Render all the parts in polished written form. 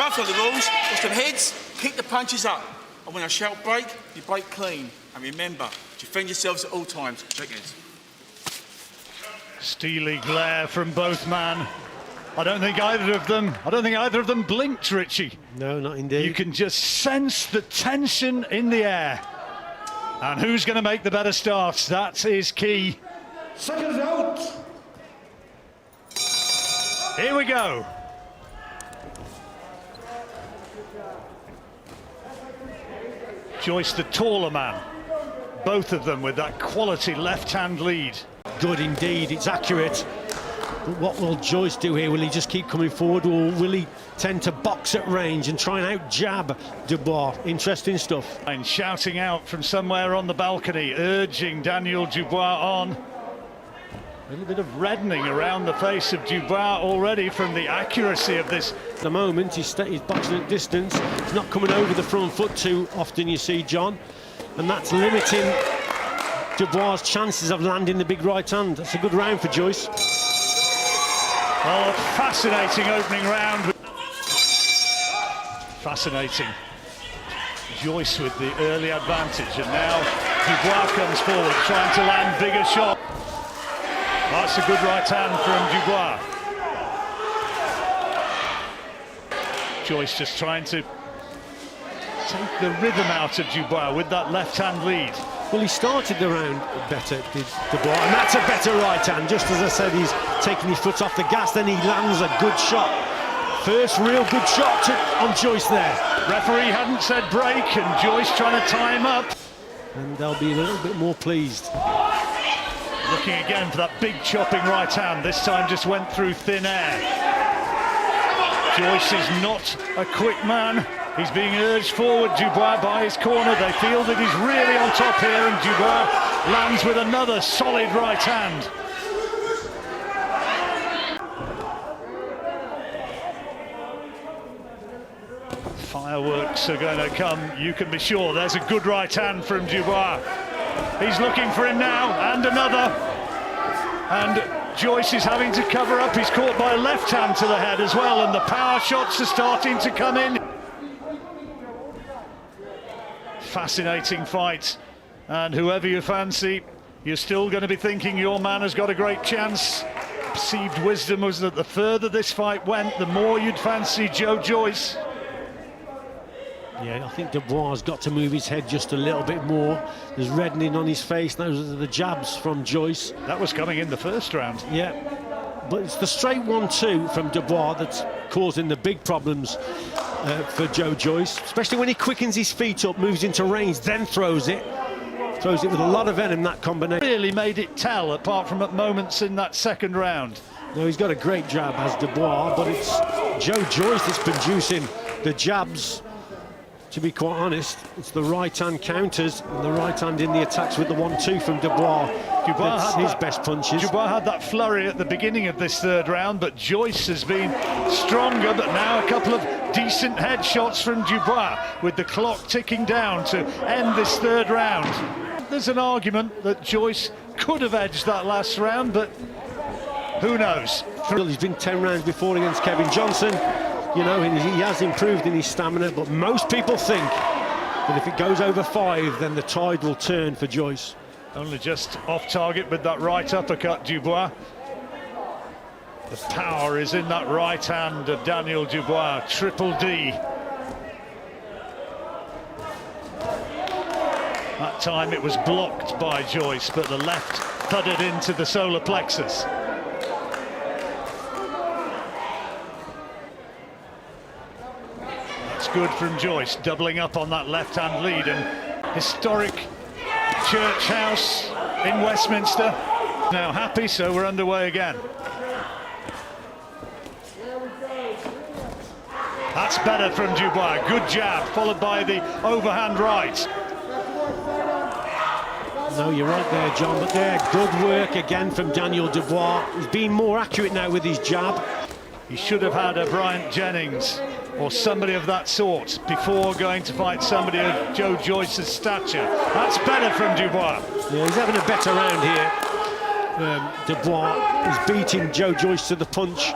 Both of the rules. Watch them heads, keep the punches up. And when I shout break, you break clean. And remember, defend yourselves at all times. Shake hands. Steely glare from both men. I don't think either of them blinked, Richie. No, not indeed. You can just sense the tension in the air. And who's going to make the better start? That is key. Seconds out. Here we go. Joyce, the taller man. Both of them with that quality left-hand lead. Good indeed, it's accurate. But what will Joyce do here? Will he just keep coming forward, or will he tend to box at range and try and out-jab Dubois? Interesting stuff. And shouting out from somewhere on the balcony, urging Daniel Dubois on. A little bit of reddening around the face of Dubois already from the accuracy of this. At the moment, he's boxing at distance. He's not coming over the front foot too often, you see, John. And that's limiting Dubois' chances of landing the big right hand. That's a good round for Joyce. Oh, fascinating opening round. Fascinating. Joyce with the early advantage, and now Dubois comes forward, trying to land bigger shot. That's a good right hand from Dubois. Joyce just trying to take the rhythm out of Dubois with that left-hand lead. Well, he started the round better, did Dubois, and that's a better right hand. Just as I said, he's taking his foot off the gas, then he lands a good shot. First real good shot on Joyce there. Referee hadn't said break, and Joyce trying to tie him up. And they'll be a little bit more pleased. Looking again for that big chopping right hand, this time just went through thin air. Joyce is not a quick man. He's being urged forward, Dubois by his corner. They feel that he's really on top here, and Dubois lands with another solid right hand. Fireworks are going to come, you can be sure. There's a good right hand from Dubois. He's looking for him now, and another. And Joyce is having to cover up. He's caught by a left hand to the head as well, and the power shots are starting to come in. Fascinating fight, and whoever you fancy, you're still going to be thinking your man has got a great chance. Perceived wisdom was that the further this fight went, the more you'd fancy Joe Joyce. Yeah, I think Dubois has got to move his head just a little bit more. There's reddening on his face. Those are the jabs from Joyce. That was coming in the first round. Yeah, but it's the straight 1-2 from Dubois that's causing the big problems for Joe Joyce, especially when he quickens his feet up, moves into range, then throws it with a lot of venom, that combination. Really made it tell, apart from at moments in that second round. No, he's got a great jab, has Dubois, but it's Joe Joyce that's producing the jabs. To be quite honest, it's the right-hand counters and the right hand in the attacks with the 1-2 from Dubois. That's his best punches. Dubois had that flurry at the beginning of this third round, but Joyce has been stronger. But now a couple of decent headshots from Dubois, with the clock ticking down to end this third round. There's an argument that Joyce could have edged that last round, but who knows? He's been 10 rounds before against Kevin Johnson. You know, he has improved in his stamina, but most people think that if it goes over 5, then the tide will turn for Joyce. Only just off target with that right uppercut, Dubois. The power is in that right hand of Daniel Dubois, Triple D. That time it was blocked by Joyce, but the left thudded into the solar plexus. Good from Joyce, doubling up on that left-hand lead. And historic church house in Westminster now happy, so we're underway again. That's better from Dubois. Good jab, followed by the overhand right. No, you're right there, John, but there, good work again from Daniel Dubois. He's being more accurate now with his jab. He should have had a Bryant Jennings or somebody of that sort before going to fight somebody of Joe Joyce's stature. That's better from Dubois. Yeah, he's having a better round here. Dubois is beating Joe Joyce to the punch.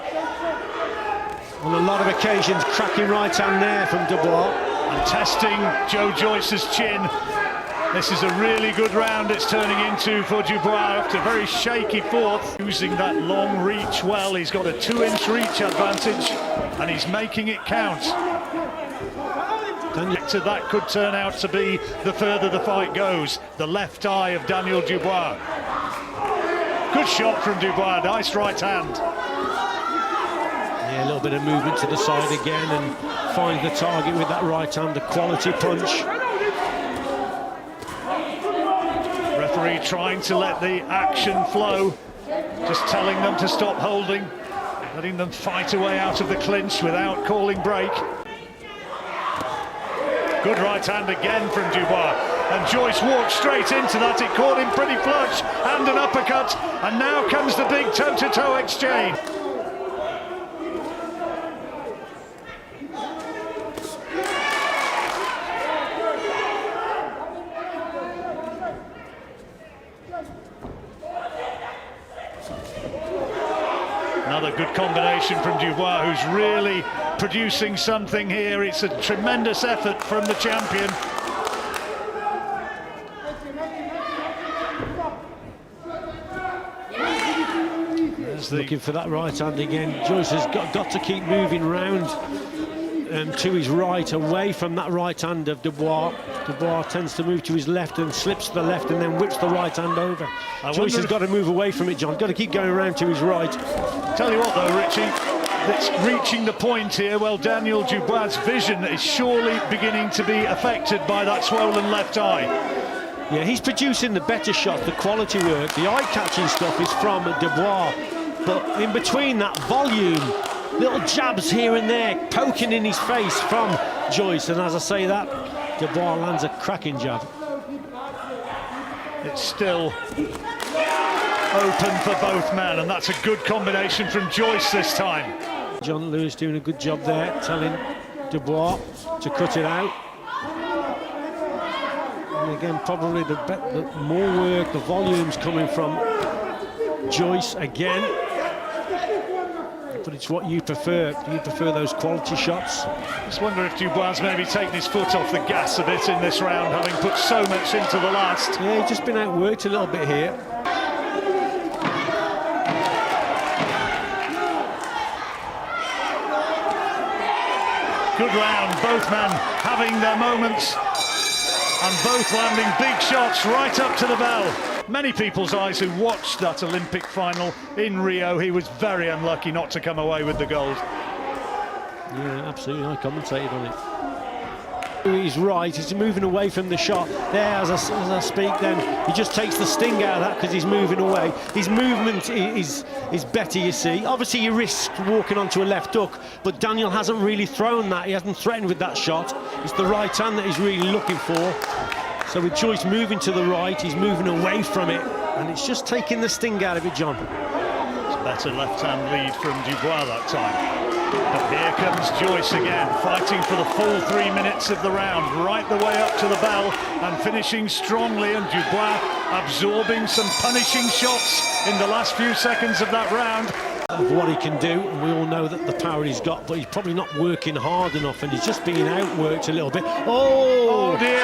on a lot of occasions. Cracking right hand there from Dubois. And testing Joe Joyce's chin. This is a really good round it's turning into for Dubois after a very shaky fourth. Using that long reach well, he's got a 2-inch reach advantage and he's making it count. So that could turn out to be the further the fight goes. The left eye of Daniel Dubois. Good shot from Dubois, nice right hand. Yeah, a little bit of movement to the side again and finds the target with that right hand, a quality punch. Referee trying to let the action flow, just telling them to stop holding, letting them fight away out of the clinch without calling break. Good right hand again from Dubois, and Joyce walked straight into that. It caught him pretty flush, and an uppercut, and now comes the big toe-to-toe exchange. Another good combination from Dubois, who's really producing something here. It's a tremendous effort from the champion. Looking for that right hand again. Joyce has got to keep moving round to his right, away from that right hand of Dubois. Dubois tends to move to his left and slips to the left and then whips the right hand over. Joyce has got to move away from it, John. Got to keep going around to his right. Tell you what though, Richie, it's reaching the point here. Well, Daniel Dubois' vision is surely beginning to be affected by that swollen left eye. Yeah, he's producing the better shots, the quality work. The eye-catching stuff is from Dubois. But in between that volume, little jabs here and there, poking in his face from Joyce. And as I say that, Dubois lands a cracking jab. It's still open for both men, and that's a good combination from Joyce this time. John Lewis doing a good job there, telling Dubois to cut it out. And again, probably the more work, the volume's coming from Joyce again. But it's what you prefer. Do you prefer those quality shots? Just wonder if Dubois maybe taken his foot off the gas a bit in this round, having put so much into the last. Yeah, he's just been outworked a little bit here. Good round, both men having their moments and both landing big shots right up to the bell. Many people's eyes who watched that Olympic final in Rio, he was very unlucky not to come away with the gold. Yeah, absolutely, I commentated on it. He's right, he's moving away from the shot. There, as I speak, then he just takes the sting out of that because he's moving away. His movement is better, you see. Obviously, he risks walking onto a left hook, but Daniel hasn't really thrown that. He hasn't threatened with that shot. It's the right hand that he's really looking for. So with Joyce moving to the right, he's moving away from it, and it's just taking the sting out of it, John. It's a better left-hand lead from Dubois that time. But here comes Joyce again, fighting for the full 3 minutes of the round, right the way up to the bell, and finishing strongly, and Dubois absorbing some punishing shots in the last few seconds of that round. Of what he can do, and we all know that the power he's got, but he's probably not working hard enough, and he's just being outworked a little bit. Oh dear,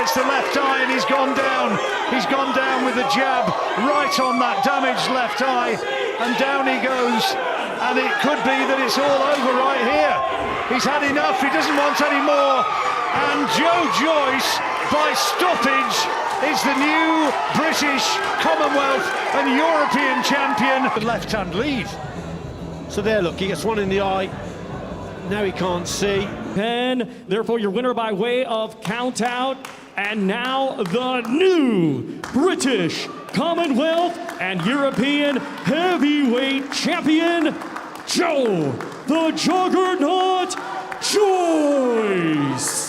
it's the left eye, and he's gone down. He's gone down with the jab right on that damaged left eye, and down he goes, and it could be that it's all over right here. He's had enough, he doesn't want any more, and Joe Joyce, by stoppage, is the new British, Commonwealth and European champion. The left-hand lead. So there, look, he gets one in the eye. Now he can't see. Therefore, your winner by way of count out. And now the new British, Commonwealth and European heavyweight champion, Joe the Juggernaut Joyce.